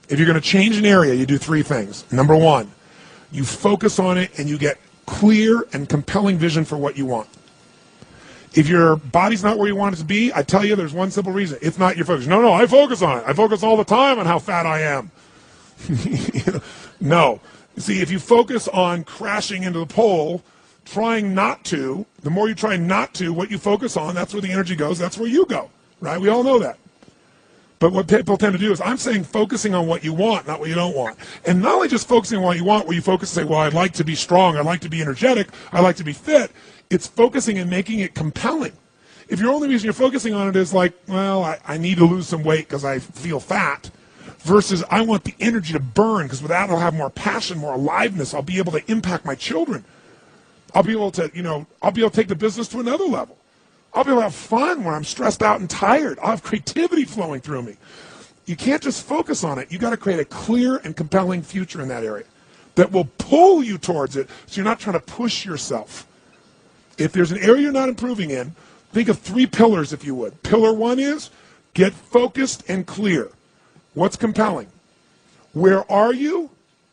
If you're going to change an area, you do three things. Number one, you focus on it and you get clear and compelling vision for what you want. If your body's not where you want it to be, I tell you there's one simple reason. It's not your focus. No, I focus on it. I focus all the time on how fat I am. No. See, if you focus on crashing into the pole, trying not to, the more you try not to, what you focus on, that's where the energy goes, that's where you go, right? We all know that. But what people tend to do is, I'm saying focusing on what you want, not what you don't want. And not only just focusing on what you want, where you focus and say, well, I'd like to be strong, I'd like to be energetic, I'd like to be fit. It's focusing and making it compelling. If your only reason you're focusing on it is like, well, I need to lose some weight because I feel fat, versus I want the energy to burn because with that I'll have more passion, more aliveness, I'll be able to impact my children. I'll be able to, I'll be able to take the business to another level. I'll be able to have fun when I'm stressed out and tired. I'll have creativity flowing through me. You can't just focus on it. You got to create a clear and compelling future in that area that will pull you towards it so you're not trying to push yourself. If there's an area you're not improving in, think of three pillars, if you would. Pillar one is get focused and clear. What's compelling? Where are you?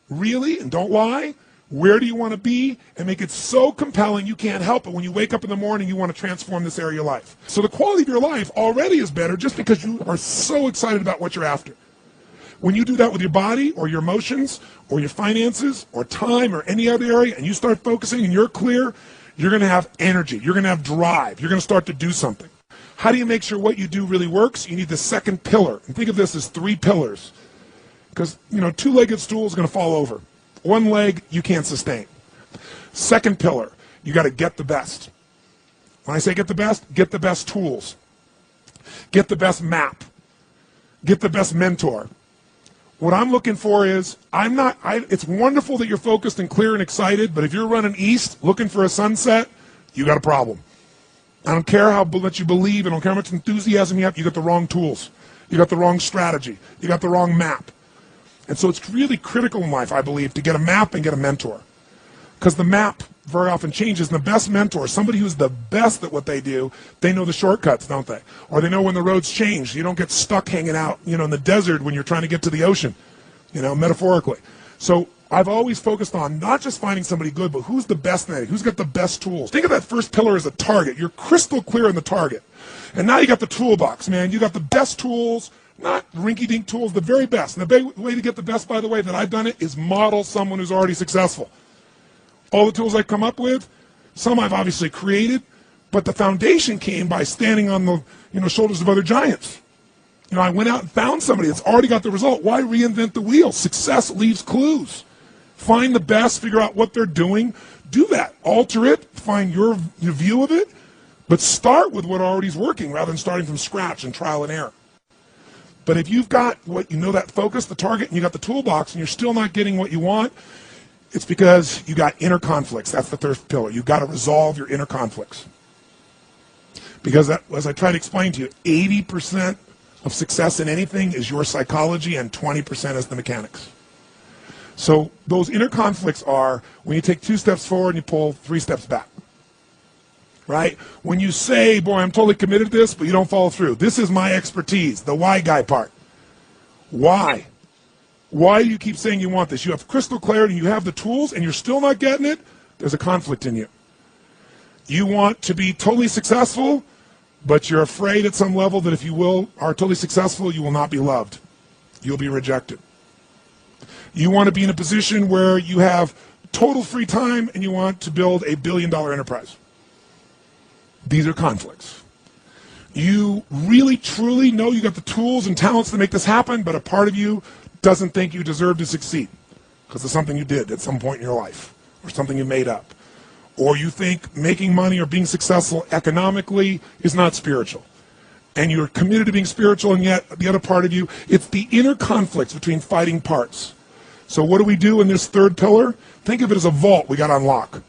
Really? And don't lie. Where do you want to be? And make it so compelling you can't help it. When you wake up in the morning, you want to transform this area of your life. So the quality of your life already is better just because you are so excited about what you're after. When you do that with your body or your emotions or your finances or time or any other area and you start focusing and you're clear, you're going to have energy. You're going to have drive. You're going to start to do something. How do you make sure what you do really works? You need the second pillar. And think of this as three pillars. Because, two-legged stool is going to fall over. One leg, you can't sustain. Second pillar, you got to get the best. When I say get the best tools. Get the best map. Get the best mentor. What I'm looking for is, it's wonderful that you're focused and clear and excited, but if you're running east looking for a sunset, you got a problem. I don't care how much you believe, I don't care how much enthusiasm you have, you got the wrong tools. You got the wrong strategy. You got the wrong map. And so it's really critical in life, I believe, to get a map and get a mentor. Because the map very often changes, and the best mentor, somebody who's the best at what they do, they know the shortcuts, don't they? Or they know when the roads change. You don't get stuck hanging out, in the desert when you're trying to get to the ocean, metaphorically. So I've always focused on not just finding somebody good, but who's the best at it, who's got the best tools. Think of that first pillar as a target. You're crystal clear on the target. And now you got the toolbox, man. You got the best tools, not rinky-dink tools, the very best. And the way to get the best, by the way, that I've done it is model someone who's already successful. All the tools I've come up with, some I've obviously created, but the foundation came by standing on the shoulders of other giants. I went out and found somebody that's already got the result. Why reinvent the wheel? Success leaves clues. Find the best, figure out what they're doing. Do that. Alter it. Find your view of it. But start with what already is working rather than starting from scratch and trial and error. But if you've got that focus, the target, and you got the toolbox, and you're still not getting what you want, it's because you got inner conflicts. That's the third pillar. You've got to resolve your inner conflicts. Because as I try to explain to you, 80% of success in anything is your psychology and 20% is the mechanics. So those inner conflicts are when you take 2 steps forward and you pull 3 steps back. Right? When you say, boy, I'm totally committed to this, but you don't follow through. This is my expertise, the why guy part. Why? Why do you keep saying you want this? You have crystal clarity, you have the tools, and you're still not getting it? There's a conflict in you. You want to be totally successful, but you're afraid at some level that if you are totally successful, you will not be loved. You'll be rejected. You want to be in a position where you have total free time and you want to build a billion-dollar enterprise. These are conflicts. You really, truly know you got the tools and talents to make this happen, but a part of you doesn't think you deserve to succeed because of something you did at some point in your life or something you made up. Or you think making money or being successful economically is not spiritual. And you're committed to being spiritual, and yet the other part of you, it's the inner conflicts between fighting parts. So what do we do in this third pillar? Think of it as a vault we got to unlock.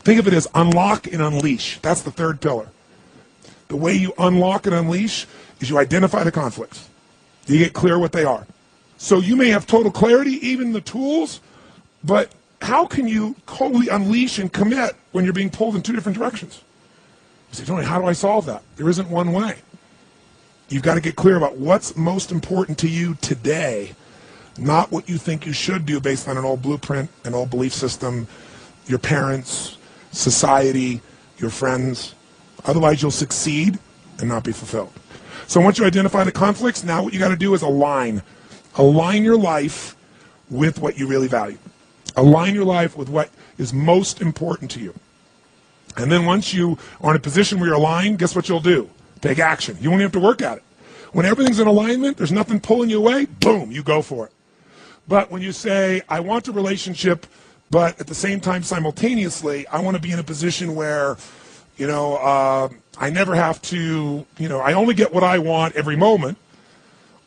Think of it as unlock and unleash. That's the third pillar. The way you unlock and unleash is you identify the conflicts. You get clear what they are. So you may have total clarity, even the tools, but how can you totally unleash and commit when you're being pulled in 2 different directions? You say, Tony, how do I solve that? There isn't one way. You've got to get clear about what's most important to you today. not what you think you should do based on an old blueprint, an old belief system, your parents, society, your friends. Otherwise, you'll succeed and not be fulfilled. So once you identify the conflicts, now what you got to do is align. Align your life with what you really value. Align your life with what is most important to you. And then once you are in a position where you're aligned, guess what you'll do? Take action. You won't even have to work at it. When everything's in alignment, there's nothing pulling you away, boom, you go for it. But when you say, I want a relationship, but at the same time, simultaneously, I want to be in a position where, I never have to, I only get what I want every moment,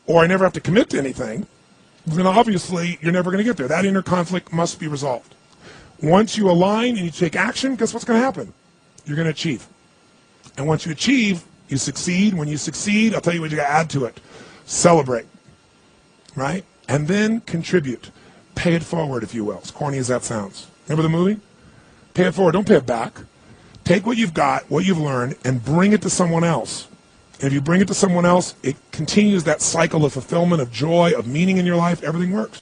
or I never have to commit to anything, then obviously you're never going to get there. That inner conflict must be resolved. Once you align and you take action, guess what's going to happen? You're going to achieve. And once you achieve, you succeed. When you succeed, I'll tell you what you got to add to it. Celebrate, right? And then contribute. Pay it forward, if you will. As corny as that sounds. Remember the movie? Pay it forward. Don't pay it back. Take what you've got, what you've learned, and bring it to someone else. And if you bring it to someone else, it continues that cycle of fulfillment, of joy, of meaning in your life. Everything works.